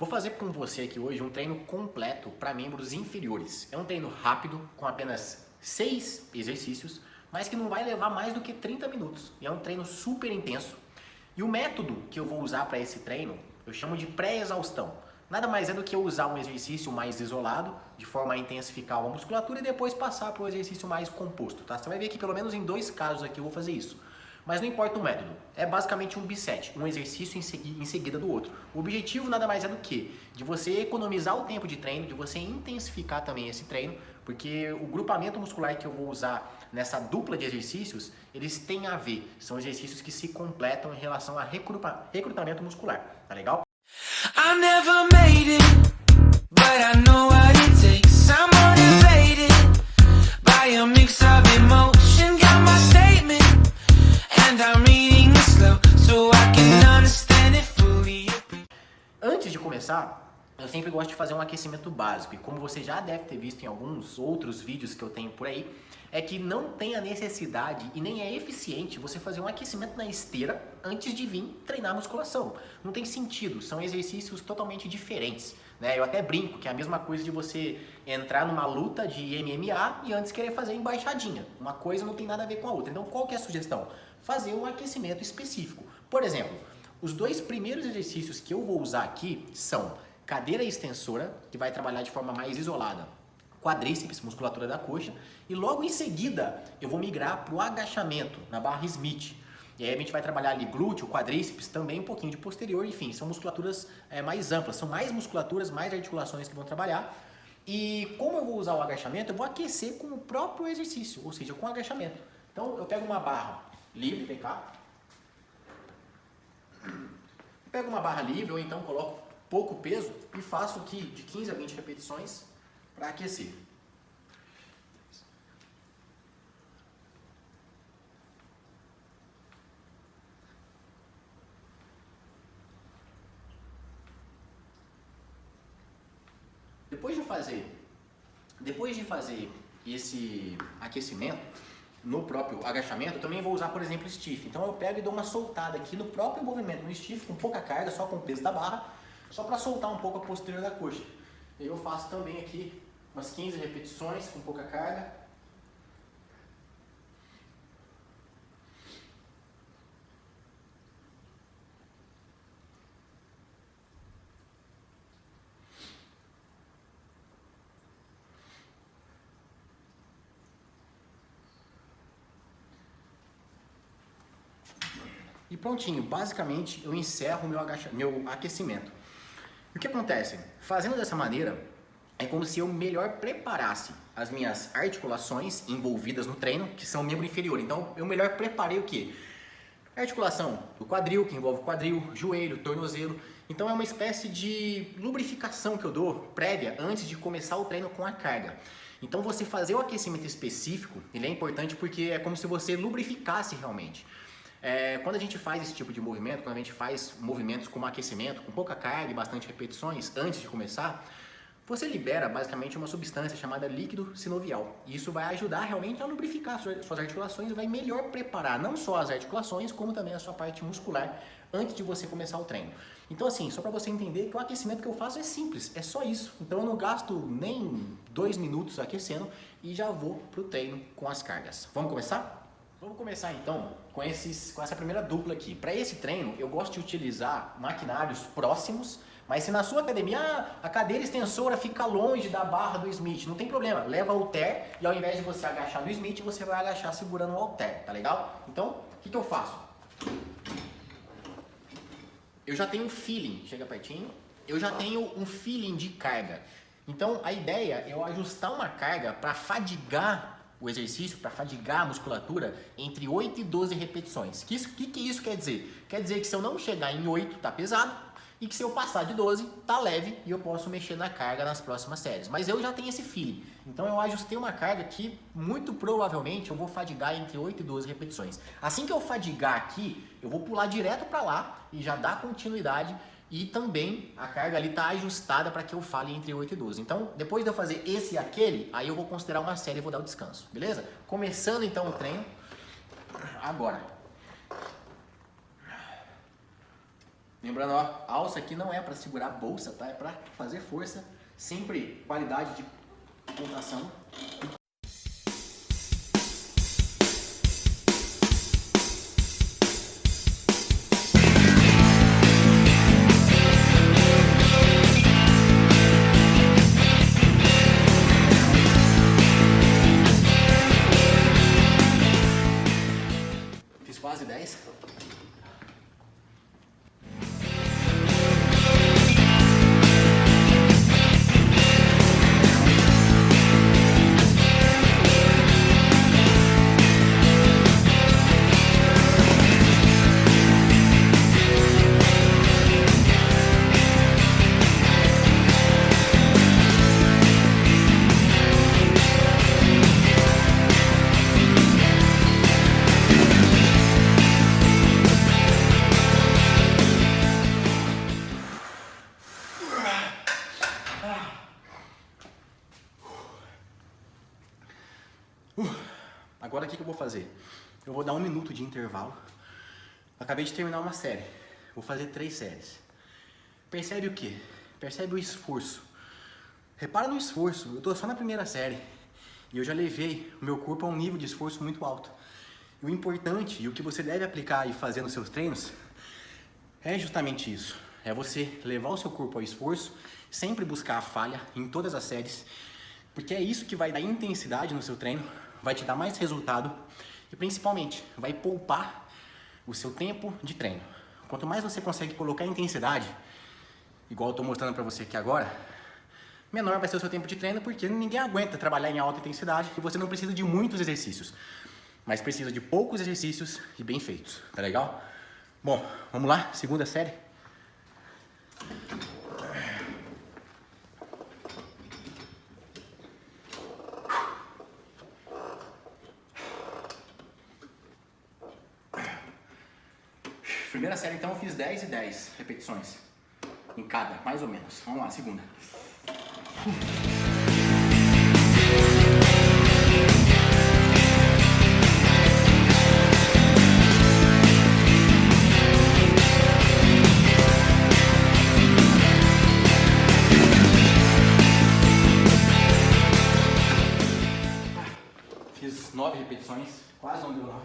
Vou fazer com você aqui hoje um treino completo para membros inferiores. É um treino rápido, com apenas 6 exercícios, mas que não vai levar mais do que 30 minutos. E é um treino super intenso. E o método que eu vou usar para esse treino, eu chamo de pré-exaustão. Nada mais é do que eu usar um exercício mais isolado, de forma a intensificar uma musculatura e depois passar para o exercício mais composto, tá? Você vai ver que pelo menos em 2 casos aqui eu vou fazer isso. Mas não importa o método, é basicamente um biset, um exercício em seguida do outro. O objetivo nada mais é do que de você economizar o tempo de treino, de você intensificar também esse treino, porque o grupamento muscular que eu vou usar nessa dupla de exercícios, eles têm a ver, são exercícios que se completam em relação a recrutamento muscular, tá legal? I never made it, but I know what it takes. I'm motivated by a mix of emotion. Got my statement, and I'm reading it slow so I can understand it fully. Antes de começar, eu sempre gosto de fazer um aquecimento básico, e como você já deve ter visto em alguns outros vídeos que eu tenho por aí, é que não tem a necessidade e nem é eficiente você fazer um aquecimento na esteira antes de vir treinar musculação. Não tem sentido, são exercícios totalmente diferentes, né? Eu até brinco que é a mesma coisa de você entrar numa luta de MMA e antes querer fazer embaixadinha. Uma coisa não tem nada a ver com a outra. Então qual que é a sugestão? Fazer um aquecimento específico. Por exemplo, os 2 primeiros exercícios que eu vou usar aqui são cadeira extensora, que vai trabalhar de forma mais isolada quadríceps, musculatura da coxa, e logo em seguida eu vou migrar para o agachamento na barra Smith. E aí a gente vai trabalhar ali glúteo, quadríceps, também um pouquinho de posterior, enfim, são musculaturas mais amplas, são mais musculaturas, mais articulações que vão trabalhar. E como eu vou usar o agachamento, eu vou aquecer com o próprio exercício, ou seja, com o agachamento. Então eu pego uma barra livre, vem cá. Pego uma barra livre ou então coloco pouco peso e faço aqui de 15 a 20 repetições para aquecer. Depois de fazer esse aquecimento no próprio agachamento, eu também vou usar, por exemplo, stiff. Então eu pego e dou uma soltada aqui no próprio movimento, no stiff, com pouca carga, só com o peso da barra, só para soltar um pouco a posterior da coxa. Eu faço também aqui umas 15 repetições com pouca carga. E prontinho, basicamente eu encerro meu aquecimento. E o que acontece? Fazendo dessa maneira, é como se eu melhor preparasse as minhas articulações envolvidas no treino, que são o membro inferior. Então eu melhor preparei o quê? A articulação do quadril, que envolve o quadril, joelho, tornozelo. Então é uma espécie de lubrificação que eu dou prévia antes de começar o treino com a carga. Então você fazer o aquecimento específico, ele é importante porque é como se você lubrificasse realmente. Quando a gente faz esse tipo de movimento, quando a gente faz movimentos como aquecimento, com pouca carga e bastante repetições antes de começar, você libera basicamente uma substância chamada líquido sinovial. E isso vai ajudar realmente a lubrificar suas articulações e vai melhor preparar não só as articulações, como também a sua parte muscular antes de você começar o treino. Então assim, só para você entender que o aquecimento que eu faço é simples, é só isso. Então eu não gasto nem 2 minutos aquecendo e já vou pro treino com as cargas. Vamos começar? Vamos começar então com essa primeira dupla aqui. Para esse treino, eu gosto de utilizar maquinários próximos, mas se na sua academia a cadeira extensora fica longe da barra do Smith, não tem problema, leva o halter e ao invés de você agachar no Smith, você vai agachar segurando o halter, tá legal? Então, o que eu faço? Eu já tenho um feeling, chega pertinho, eu já tenho um feeling de carga. Então, a ideia é eu ajustar uma carga para fadigar o exercício, para fadigar a musculatura entre 8 e 12 repetições. O que isso quer dizer? Quer dizer que se eu não chegar em 8, tá pesado, e que se eu passar de 12, tá leve e eu posso mexer na carga nas próximas séries. Mas eu já tenho esse feeling. Então eu ajustei uma carga que muito provavelmente eu vou fadigar entre 8 e 12 repetições. Assim que eu fadigar aqui, eu vou pular direto para lá e já dar continuidade. E também a carga ali está ajustada para que eu fale entre 8 e 12. Então, depois de eu fazer esse e aquele, aí eu vou considerar uma série e vou dar o descanso, beleza? Começando então o treino, agora. Lembrando, ó, alça aqui não é para segurar a bolsa, tá? É para fazer força, sempre qualidade de pontuação. Fiz quase 10. Agora o que eu vou fazer? Eu vou dar 1 minuto de intervalo. Acabei de terminar uma série. Vou fazer 3 séries. Percebe o quê? Percebe o esforço. Repara no esforço. Eu tô só na primeira série. E eu já levei o meu corpo a um nível de esforço muito alto. E o importante e o que você deve aplicar e fazer nos seus treinos é justamente isso. É você levar o seu corpo ao esforço, sempre buscar a falha em todas as séries. Porque é isso que vai dar intensidade no seu treino, vai te dar mais resultado e principalmente vai poupar o seu tempo de treino. Quanto mais você consegue colocar intensidade, igual eu estou mostrando para você aqui agora, menor vai ser o seu tempo de treino, porque ninguém aguenta trabalhar em alta intensidade e você não precisa de muitos exercícios, mas precisa de poucos exercícios e bem feitos, tá legal? Bom, vamos lá, segunda série. Primeira série, então, eu fiz 10 e 10 repetições em cada, mais ou menos. Vamos lá, segunda. Fiz 9 repetições, quase não deu 9.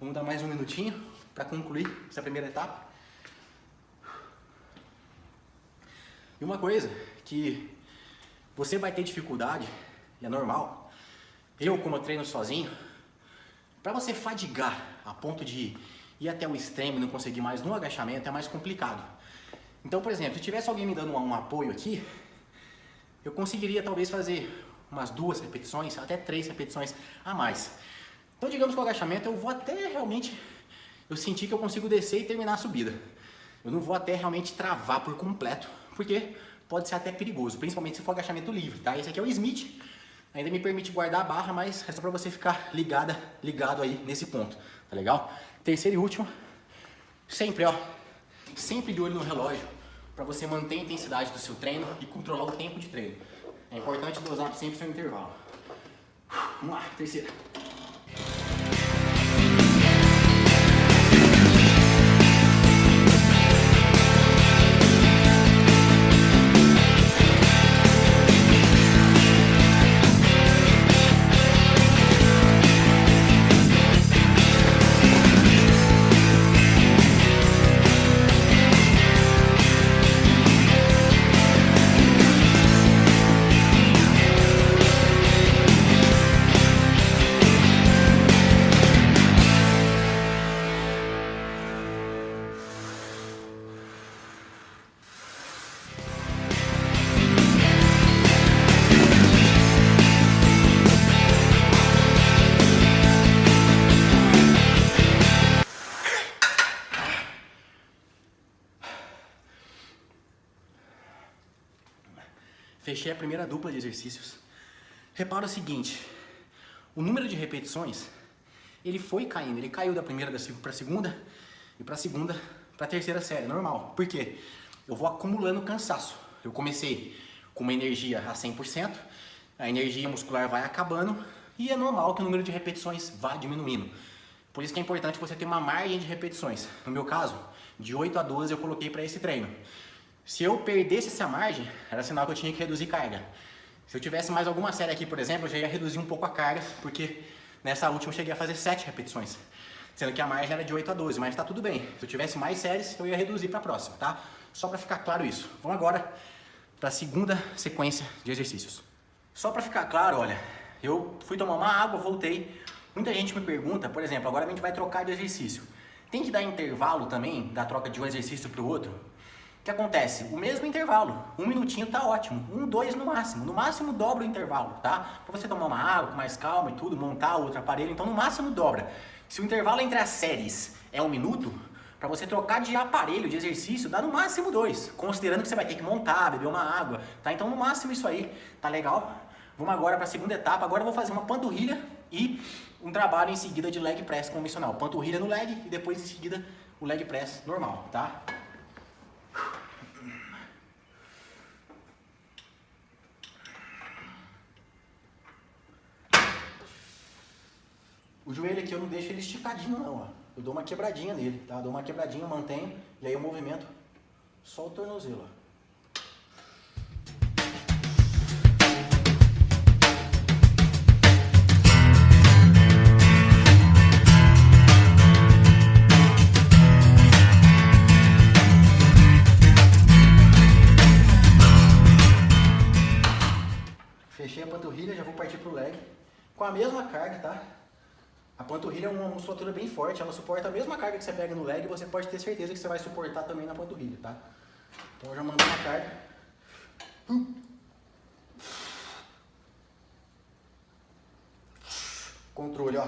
Vamos dar mais um minutinho para concluir essa primeira etapa. E uma coisa que você vai ter dificuldade, e é normal, eu como eu treino sozinho, para você fadigar a ponto de ir até o extremo e não conseguir mais no agachamento é mais complicado. Então, por exemplo, se tivesse alguém me dando um apoio aqui, eu conseguiria talvez fazer umas 2 repetições, até 3 repetições a mais. Então, digamos que o agachamento eu vou até realmente eu sentir que eu consigo descer e terminar a subida. Eu não vou até realmente travar por completo, porque pode ser até perigoso, principalmente se for agachamento livre, tá? Esse aqui é o Smith, ainda me permite guardar a barra, mas é só para você ficar ligado aí nesse ponto, tá legal? Terceiro e último, sempre, ó, sempre de olho no relógio, para você manter a intensidade do seu treino e controlar o tempo de treino. É importante dosar sempre o seu intervalo. Vamos lá, terceira. Fechei a primeira dupla de exercícios. Repara o seguinte, o número de repetições, ele foi caindo, ele caiu da primeira para a segunda e para a segunda para a terceira série, normal. Por quê? Eu vou acumulando cansaço. Eu comecei com uma energia a 100%, a energia muscular vai acabando e é normal que o número de repetições vá diminuindo. Por isso que é importante você ter uma margem de repetições. No meu caso, de 8 a 12 eu coloquei para esse treino. Se eu perdesse essa margem, era sinal que eu tinha que reduzir carga. Se eu tivesse mais alguma série aqui, por exemplo, eu já ia reduzir um pouco a carga, porque nessa última eu cheguei a fazer 7 repetições. Sendo que a margem era de 8 a 12, mas tá tudo bem. Se eu tivesse mais séries, eu ia reduzir para a próxima, tá? Só para ficar claro isso. Vamos agora para a segunda sequência de exercícios. Só para ficar claro, olha, eu fui tomar uma água, voltei. Muita gente me pergunta, por exemplo, agora a gente vai trocar de exercício. Tem que dar intervalo também da troca de um exercício para o outro? O que acontece? O mesmo intervalo, 1 minutinho tá ótimo, 1, 2 no máximo dobra o intervalo, tá? Para você tomar uma água com mais calma e tudo, montar outro aparelho, então no máximo dobra. Se o intervalo entre as séries é 1 minuto, para você trocar de aparelho, de exercício, dá no máximo 2, considerando que você vai ter que montar, beber uma água, tá? Então no máximo isso aí, tá legal? Vamos agora para a segunda etapa, agora eu vou fazer uma panturrilha e um trabalho em seguida de leg press convencional. Panturrilha no leg e depois em seguida o leg press normal, tá? O joelho aqui eu não deixo ele esticadinho não, ó. Eu dou uma quebradinha nele, tá? Eu dou uma quebradinha, mantenho, e aí eu movimento só o tornozelo, ó. Fechei a panturrilha, já vou partir pro leg. Com a mesma carga, tá? A panturrilha é uma musculatura bem forte, ela suporta a mesma carga que você pega no leg e você pode ter certeza que você vai suportar também na panturrilha, tá? Então eu já mandei uma carga. Controle, ó.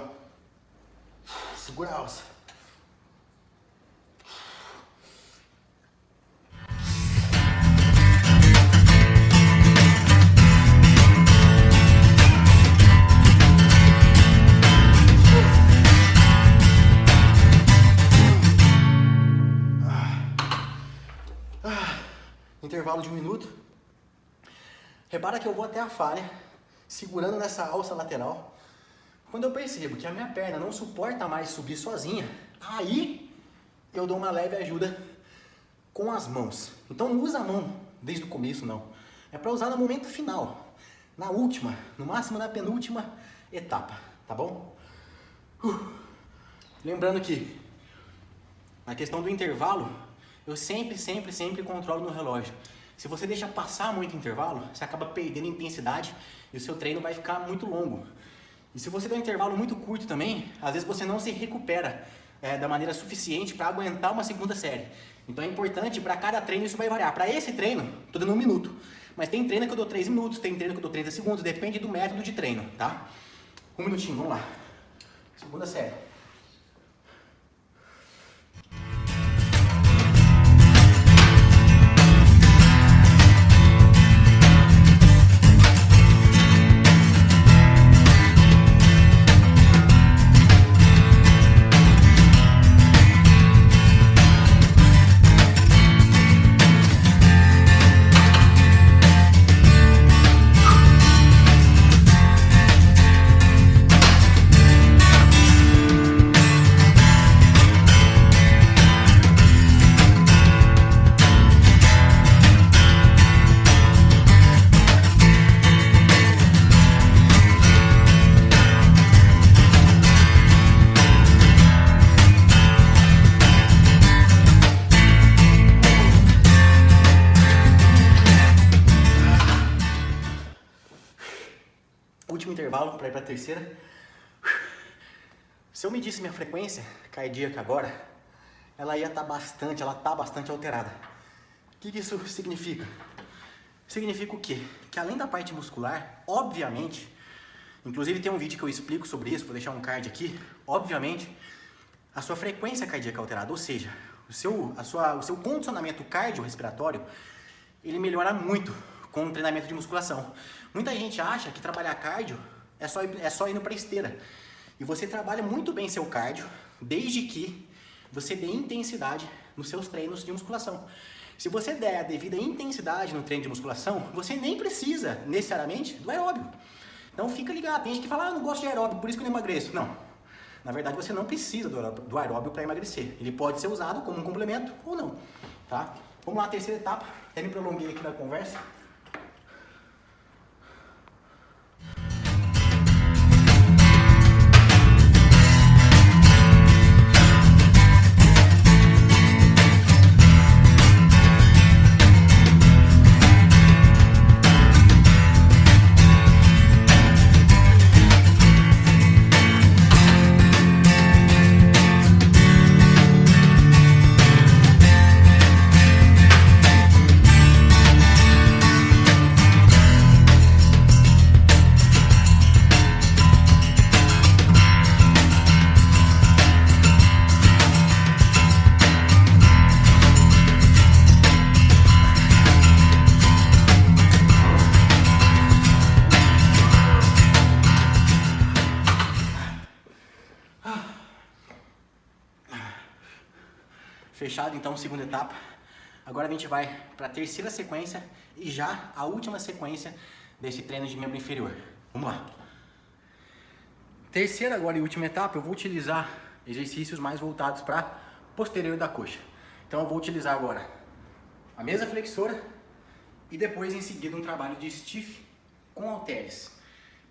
Segura a alça. Intervalo de 1 minuto. Repara que eu vou até a falha, segurando nessa alça lateral. Quando eu percebo que a minha perna não suporta mais subir sozinha, aí eu dou uma leve ajuda com as mãos. Então não usa a mão desde o começo, não. É para usar no momento final, na última, no máximo na penúltima etapa, tá bom? Lembrando que a questão do intervalo, eu sempre controlo no relógio. Se você deixa passar muito intervalo, você acaba perdendo intensidade e o seu treino vai ficar muito longo. E se você der um intervalo muito curto também, às vezes você não se recupera da maneira suficiente para aguentar uma segunda série. Então é importante, para cada treino isso vai variar. Para esse treino, tô dando 1 minuto. Mas tem treino que eu dou 3 minutos, tem treino que eu dou 30 segundos, depende do método de treino, tá? 1 minutinho, vamos lá. Segunda série. Último intervalo para ir para a terceira. Se eu medisse minha frequência cardíaca agora, ela tá bastante alterada. O que isso significa? Significa o quê? Que além da parte muscular, obviamente, inclusive tem um vídeo que eu explico sobre isso, vou deixar um card aqui, obviamente, a sua frequência cardíaca alterada, ou seja, o seu condicionamento cardiorrespiratório, ele melhora muito com o treinamento de musculação. Muita gente acha que trabalhar cardio é só indo para esteira. E você trabalha muito bem seu cardio, desde que você dê intensidade nos seus treinos de musculação. Se você der a devida intensidade no treino de musculação, você nem precisa, necessariamente, do aeróbio. Então fica ligado, tem gente que fala, eu não gosto de aeróbio, por isso que eu não emagreço. Não, na verdade você não precisa do aeróbio para emagrecer. Ele pode ser usado como um complemento ou não, tá? Vamos lá, terceira etapa, até me prolonguei aqui na conversa. Fechado então, segunda etapa. Agora a gente vai para a terceira sequência e já a última sequência desse treino de membro inferior. Vamos lá. Terceira agora e última etapa, eu vou utilizar exercícios mais voltados para posterior da coxa. Então eu vou utilizar agora a mesa flexora e depois em seguida um trabalho de stiff com halteres.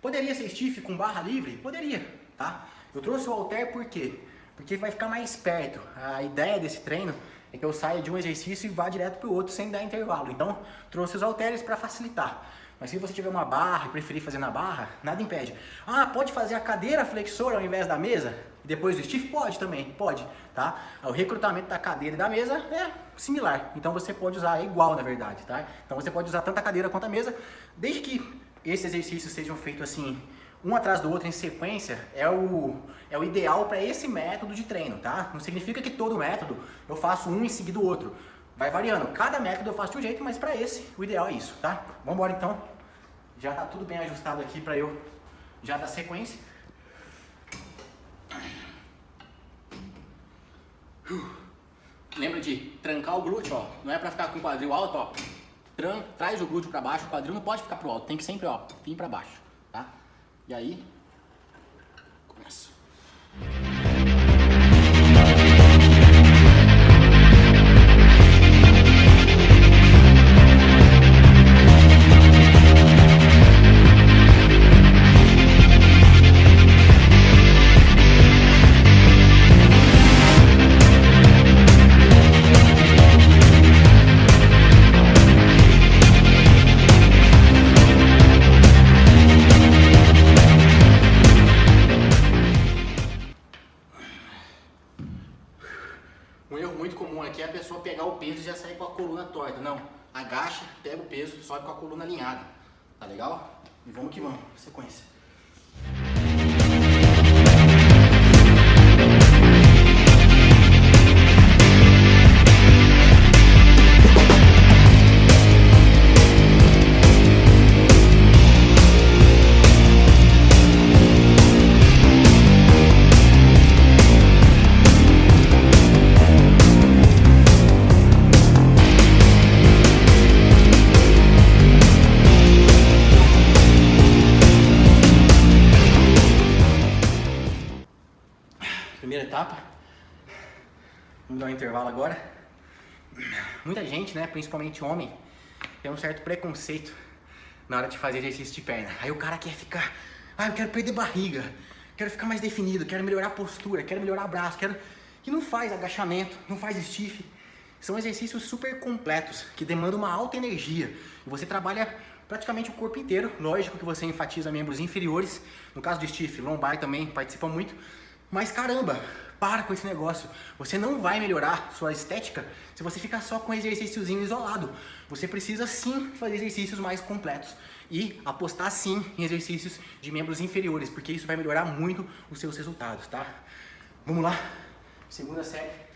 Poderia ser stiff com barra livre? Poderia, tá? Eu trouxe o halter por quê? Porque vai ficar mais perto. A ideia desse treino é que eu saia de um exercício e vá direto para o outro sem dar intervalo. Então, trouxe os halteres para facilitar. Mas se você tiver uma barra e preferir fazer na barra, nada impede. Ah, pode fazer a cadeira flexora ao invés da mesa? E depois do stiff? Pode também, pode, tá? O recrutamento da cadeira e da mesa é similar. Então você pode usar, é igual na verdade, tá? Então você pode usar tanto a cadeira quanto a mesa, desde que esses exercícios sejam feitos assim, um atrás do outro em sequência, é o ideal para esse método de treino, tá? Não significa que todo método eu faço um em seguida do outro. Vai variando. Cada método eu faço de um jeito, mas para esse, o ideal é isso, tá? Vamos embora então. Já tá tudo bem ajustado aqui para eu já dar sequência. Lembra de trancar o glúteo, ó. Não é para ficar com o quadril alto, ó. Traz o glúteo para baixo, o quadril não pode ficar pro alto, tem que sempre, ó, vir para baixo, tá? E aí, começa. Um erro muito comum aqui é a pessoa pegar o peso e já sair com a coluna torta. Não, agacha, pega o peso, sobe com a coluna alinhada. Tá legal? E vamos que vamos, sequência. Primeira etapa. Vamos dar um intervalo agora. Muita gente, né, principalmente homem, tem um certo preconceito na hora de fazer exercício de perna. Aí o cara quer ficar, eu quero perder barriga, quero ficar mais definido, quero melhorar a postura, quero melhorar o braço, e não faz agachamento, não faz stiff. São exercícios super completos, que demandam uma alta energia. E você trabalha praticamente o corpo inteiro. Lógico que você enfatiza membros inferiores. No caso do stiff, lombar também participa muito. Mas caramba, para com esse negócio. Você não vai melhorar sua estética se você ficar só com um exercíciozinho isolado. Você precisa sim fazer exercícios mais completos. E apostar sim em exercícios de membros inferiores, porque isso vai melhorar muito os seus resultados, tá? Vamos lá, segunda série.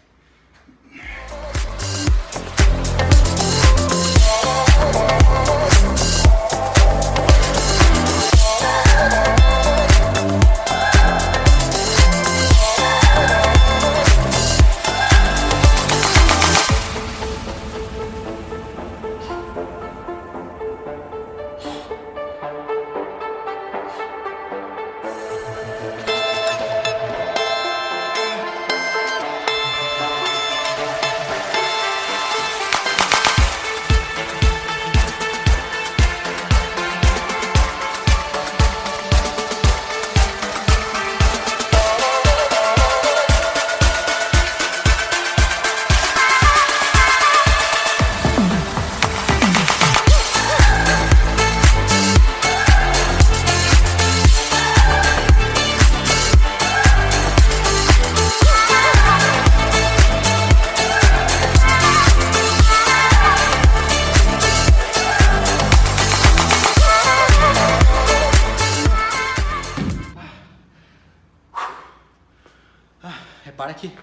que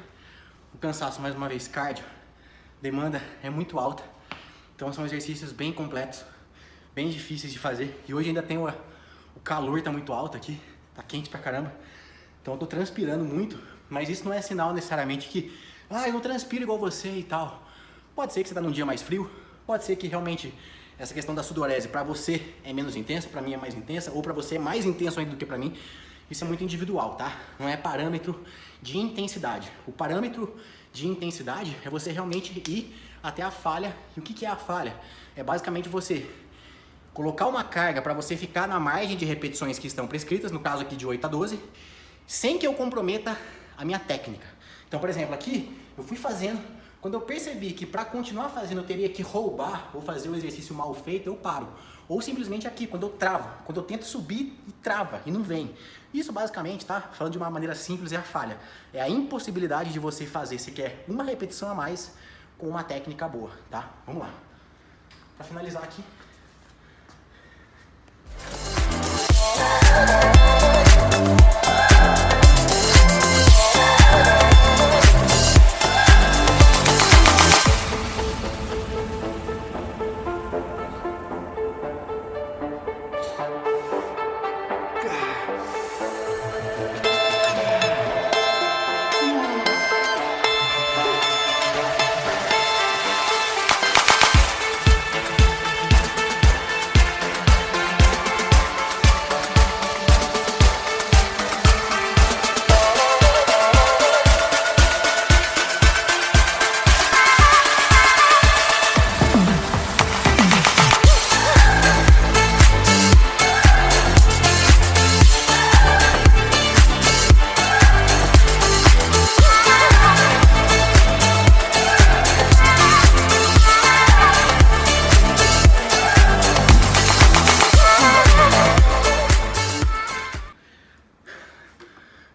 o cansaço, mais uma vez, cardio, demanda é muito alta. Então são exercícios bem completos, bem difíceis de fazer. E hoje ainda tem o calor tá muito alto aqui, tá quente pra caramba. Então eu tô transpirando muito, mas isso não é sinal necessariamente que eu não transpiro igual você e tal. Pode ser que você tá num dia mais frio, pode ser que realmente essa questão da sudorese pra você é menos intensa, pra mim é mais intensa, ou pra você é mais intenso ainda do que pra mim. Isso é muito individual, tá? Não é parâmetro de intensidade. O parâmetro de intensidade é você realmente ir até a falha. E o que é a falha? É basicamente você colocar uma carga para você ficar na margem de repetições que estão prescritas, no caso aqui de 8 a 12, sem que eu comprometa a minha técnica. Então, por exemplo, aqui eu fui fazendo, quando eu percebi que para continuar fazendo eu teria que roubar ou fazer o exercício mal feito, eu paro. Ou simplesmente aqui, quando eu travo, quando eu tento subir e trava e não vem. Isso basicamente, tá? Falando de uma maneira simples, é a falha. É a impossibilidade de você fazer sequer uma repetição a mais com uma técnica boa, tá? Vamos lá. Para finalizar aqui.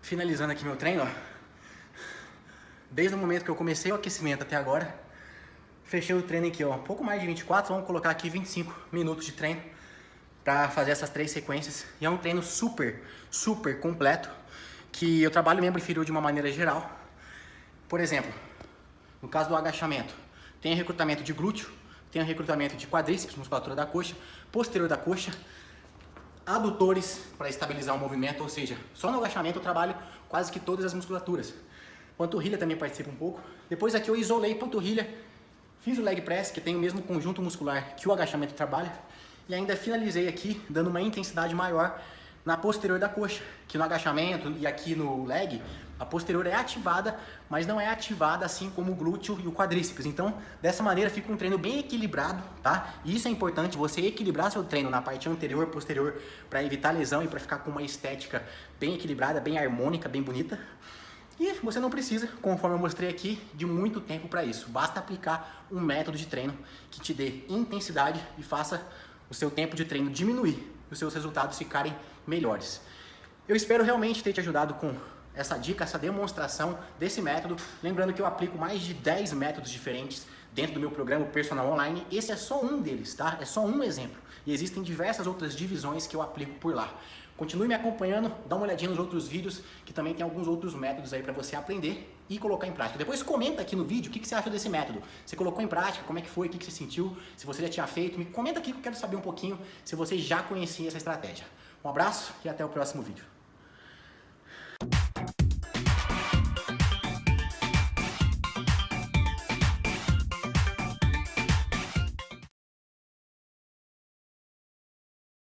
Finalizando aqui meu treino, ó. Desde o momento que eu comecei o aquecimento até agora, fechei o treino aqui, ó, um pouco mais de 24, vamos colocar aqui 25 minutos de treino para fazer essas 3 sequências. E é um treino super completo, que eu trabalho membro inferior de uma maneira geral. Por exemplo, no caso do agachamento, tem recrutamento de glúteo, tem recrutamento de quadríceps, musculatura da coxa, posterior da coxa, adutores para estabilizar o movimento, ou seja, só no agachamento eu trabalho quase que todas as musculaturas. Panturrilha também participa um pouco. Depois aqui eu isolei panturrilha, fiz o leg press, que tem o mesmo conjunto muscular que o agachamento trabalha, e ainda finalizei aqui dando uma intensidade maior na posterior da coxa, que no agachamento e aqui no leg, a posterior é ativada, mas não é ativada assim como o glúteo e o quadríceps. Então, dessa maneira fica um treino bem equilibrado, tá? E isso é importante, você equilibrar seu treino na parte anterior, posterior, para evitar lesão e para ficar com uma estética bem equilibrada, bem harmônica, bem bonita. E você não precisa, conforme eu mostrei aqui, de muito tempo para isso. Basta aplicar um método de treino que te dê intensidade e faça o seu tempo de treino diminuir, os seus resultados ficarem melhores. Eu espero realmente ter te ajudado com essa dica, essa demonstração desse método. Lembrando que eu aplico mais de 10 métodos diferentes dentro do meu programa Personal Online. Esse é só um deles, tá? É só um exemplo. E existem diversas outras divisões que eu aplico por lá. Continue me acompanhando, dá uma olhadinha nos outros vídeos, que também tem alguns outros métodos aí para você aprender e colocar em prática. Depois comenta aqui no vídeo o que você acha desse método. Você colocou em prática, como é que foi, o que você sentiu, se você já tinha feito. Me comenta aqui que eu quero saber um pouquinho se você já conhecia essa estratégia. Um abraço e até o próximo vídeo.